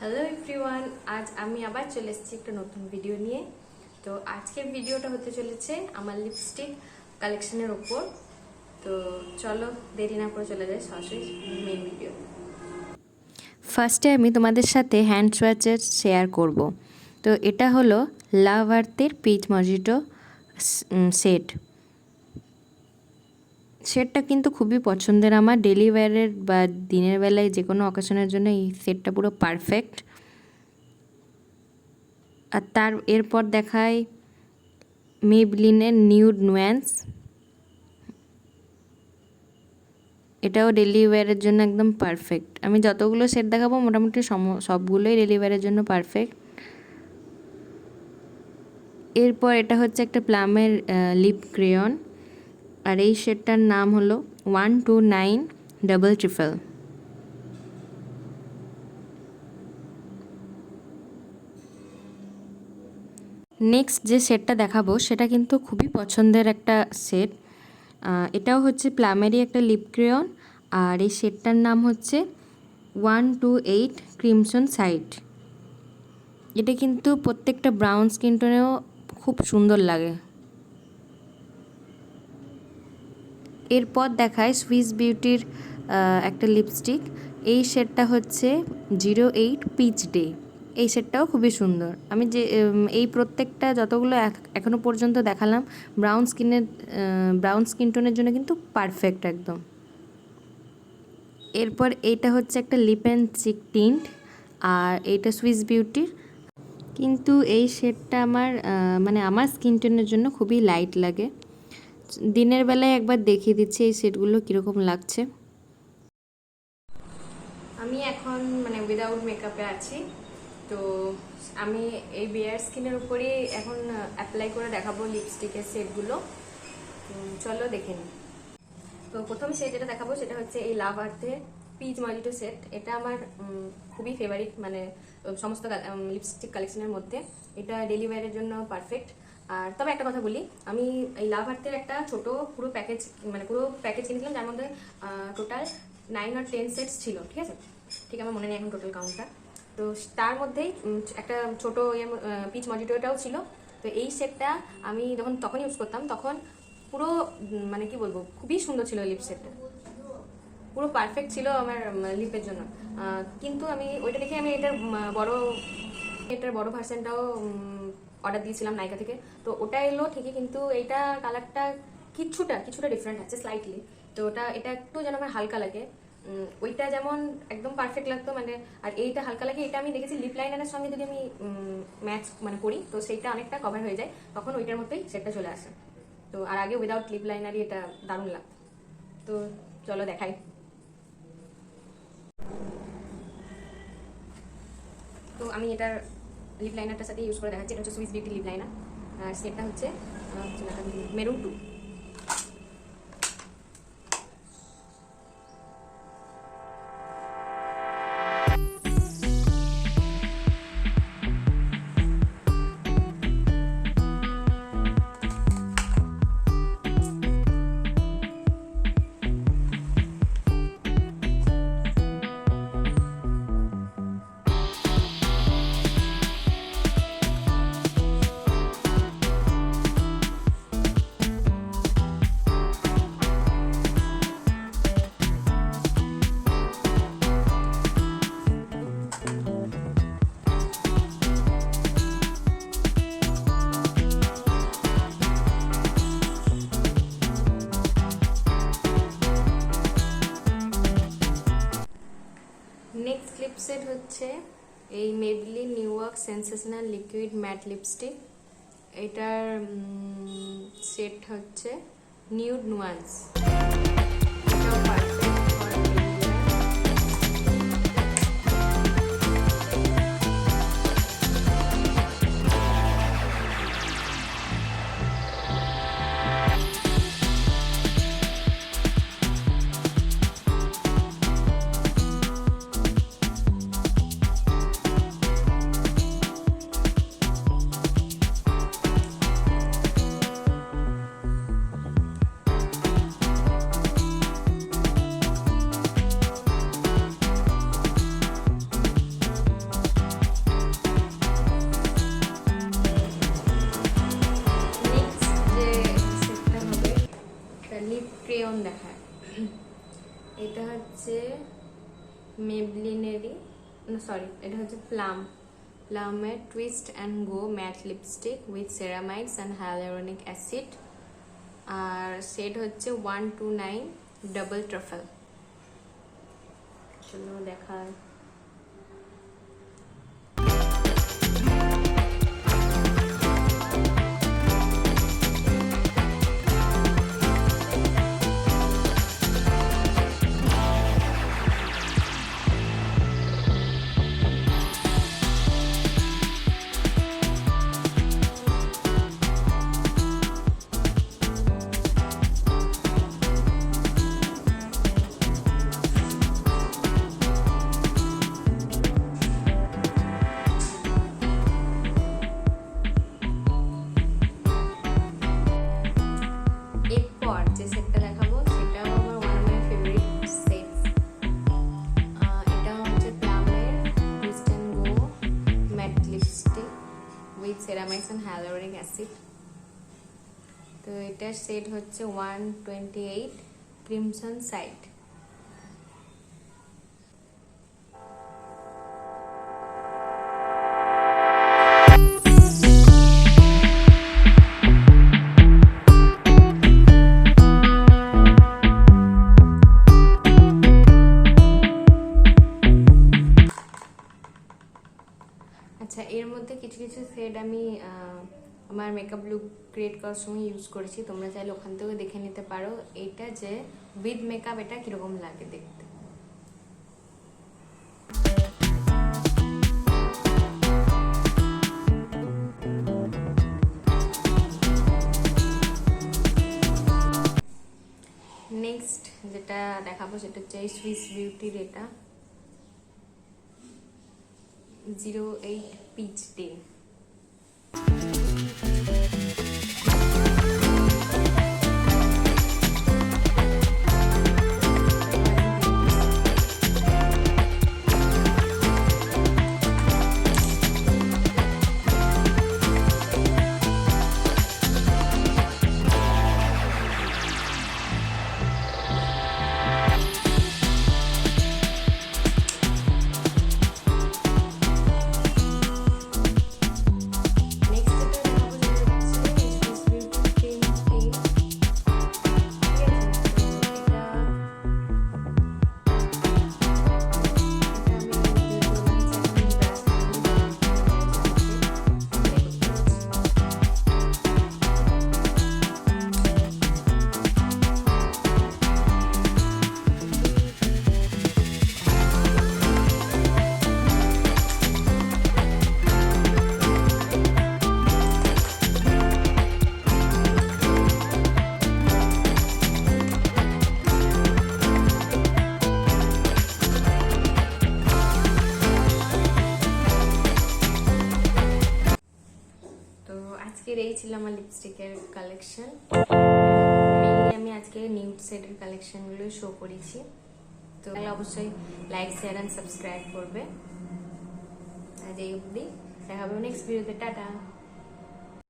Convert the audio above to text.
Hello everyone, আজ আমি আবার চলে এসেছি একটা নতুন ভিডিও নিয়ে। তো আজকের ভিডিওটা হতে চলেছে আমার লিপস্টিক কালেকশনের ওপর। তো চলো দেরি না করে চলে যাই সরাসরি মেন ভিডিও। ফার্স্টে আমি তোমাদের সাথে হ্যান্ড সোয়াচের শেয়ার করব। তো এটা হলো লাভ আর্থের পিচ মজিটো সেটটা কিন্তু খুবই পছন্দের আমার। ডেলি ওয়্যারের বা দিনের বেলায় যে কোনো অকেশনের জন্য এই সেটটা পুরো পারফেক্ট। আর তার এরপর দেখায় মেবলিনের নিউড নুয়ান্স। এটাও ডেলি ওয়্যারের জন্য একদম পারফেক্ট। আমি যতগুলো সেট দেখাবো মোটামুটি সবগুলোই ডেলি ওয়্যারের জন্য পারফেক্ট। এরপর এটা হচ্ছে একটা প্লামের লিপ ক্রেয়ন, আর এই শেডটার নাম হলো 129 নেক্সট যে সেটটা দেখাবো সেটা কিন্তু খুবই পছন্দের একটা সেট। এটাও হচ্ছে প্লামেরই একটা লিপ ক্রেয়ন, আর এই শেডটার নাম হচ্ছে 128 ক্রিমসন সাইড। এটা কিন্তু প্রত্যেকটা ব্রাউন স্কিন টোনেও খুব সুন্দর লাগে। এরপর দেখায় সুইস বিউটির একটা লিপস্টিক। এই শেডটা হচ্ছে 08 পিচ ডে। এই শেডটাও খুবই সুন্দর। আমি যে এই প্রত্যেকটা যতগুলো এখনও পর্যন্ত দেখালাম ব্রাউন স্কিন টোনের জন্য কিন্তু পারফেক্ট একদম। এরপর এইটা হচ্ছে একটা লিপ অ্যান্ড চিক টিন্ট, আর এইটা সুইস বিউটির। কিন্তু এই শেডটা আমার স্কিন টোনের জন্য খুবই লাইট লাগে। দিনের বেলায় একবার দেখিয়ে দিচ্ছি এই সেটগুলো কীরকম লাগছে। আমি এখন উইদাউট মেকআপে আছি। তো আমি এই বেয়ার স্কিনের উপরেই এখন অ্যাপ্লাই করে দেখাবো লিপস্টিকের সেটগুলো। চলো দেখে নিই। তো প্রথম সেট যেটা দেখাবো সেটা হচ্ছে এই লাভ আর্থের পিচ মজিটো সেট। এটা আমার খুবই ফেভারিট, সমস্ত লিপস্টিক কালেকশনের মধ্যে এটা ডেলি ওয়্যারের জন্য পারফেক্ট। আর তবে একটা কথা বলি, আমি এই লাভ আর্থের একটা ছোট পুরো প্যাকেজ কিনেছিলাম, যার মধ্যে টোটাল 9 or 10 সেটস ছিল। ঠিক আছে, ঠিক আমার মনে নেই এখন টোটাল কাউন্টটা। তো তার মধ্যেই একটা ছোট পিচ মজিটোটাও ছিল। তো এই সেটটা আমি তখন ইউজ করতাম, তখন পুরো কি বলবো, খুবই সুন্দর ছিল লিপ সেটটা, পুরো পারফেক্ট ছিল আমার লিপের জন্য। কিন্তু আমি ওইটা দেখে আমি এটার বড় ভার্সনটাও অর্ডার দিয়েছিলাম নাইকা থেকে। তো ওটা এলো ঠিকই, কিন্তু এইটা কালারটা কিছুটা ডিফারেন্ট আছে স্লাইটলি। তো এটা একটু যেন আমার হালকা লাগে। ওইটা যেমন একদম পারফেক্ট লাগতো আর এইটা হালকা লাগে। এটা আমি দেখেছি লিপ লাইনারের সঙ্গে যদি আমি ম্যাচ করি, তো সেইটা অনেকটা কভার হয়ে যায়, তখন ওইটার মতোই সেটটা চলে আসে। তো আর আগে উইদাউট লিপ লাইনারই এটা দারুণ লাগতো। তো চলো দেখাই। তো আমি এটার লিপ লাইনারটার সাথে ইউজ করে দেখাচ্ছি। এটা হচ্ছে সুইস বিউটি লিপ লাইনার, আর সেটটা হচ্ছে মেরুন 2। নেক্সট লিপ সেট হচ্ছে এই Maybelline New York sensational liquid matte lipstick. এটার সেট হচ্ছে নিউড নুয়ান্স। এটাও পারফেক্ট। মেবলিনেরই, না সরি, এটা হচ্ছে প্লামের twist and go matte lipstick with ceramides and hyaluronic acid, আর শেড হচ্ছে 129 ডাবল ট্রাফেল। চলো দেখা। এরপর যে সেটটা দেখাবো সেটাও আমার one of my favourite sets. এটা হচ্ছে প্লামের twist and go matte lipstick with ceramides and hyaluronic acid. তো এটার শেড হচ্ছে 128 ক্রিমসন সাইড। আচ্ছা, এর মধ্যে কিছু কিছু শেড আমি আমার মেকআপ লুক ক্রিয়েট করার সময় ইউজ করেছি, তোমরা চাইলে ওখান থেকেও দেখে নিতে পারো এটা যে উইথ মেকআপ এটা কিরকম লাগে দেখতে। নেক্সট যেটা দেখাবো সেটা হচ্ছে সুইস বিউটির এটা 08 পিচ ডে। আজকের এই ছিল আমার লিপস্টিকের কালেকশন। মেইনলি আমি আজকে নিউড শেডের কালেকশনগুলো শো করেছি, তো অবশ্যই লাইক শেয়ার এন্ড সাবস্ক্রাইব করবে। আজ এই অবধি, দেখা হবে নেক্সট ভিডিওতে। টাটা।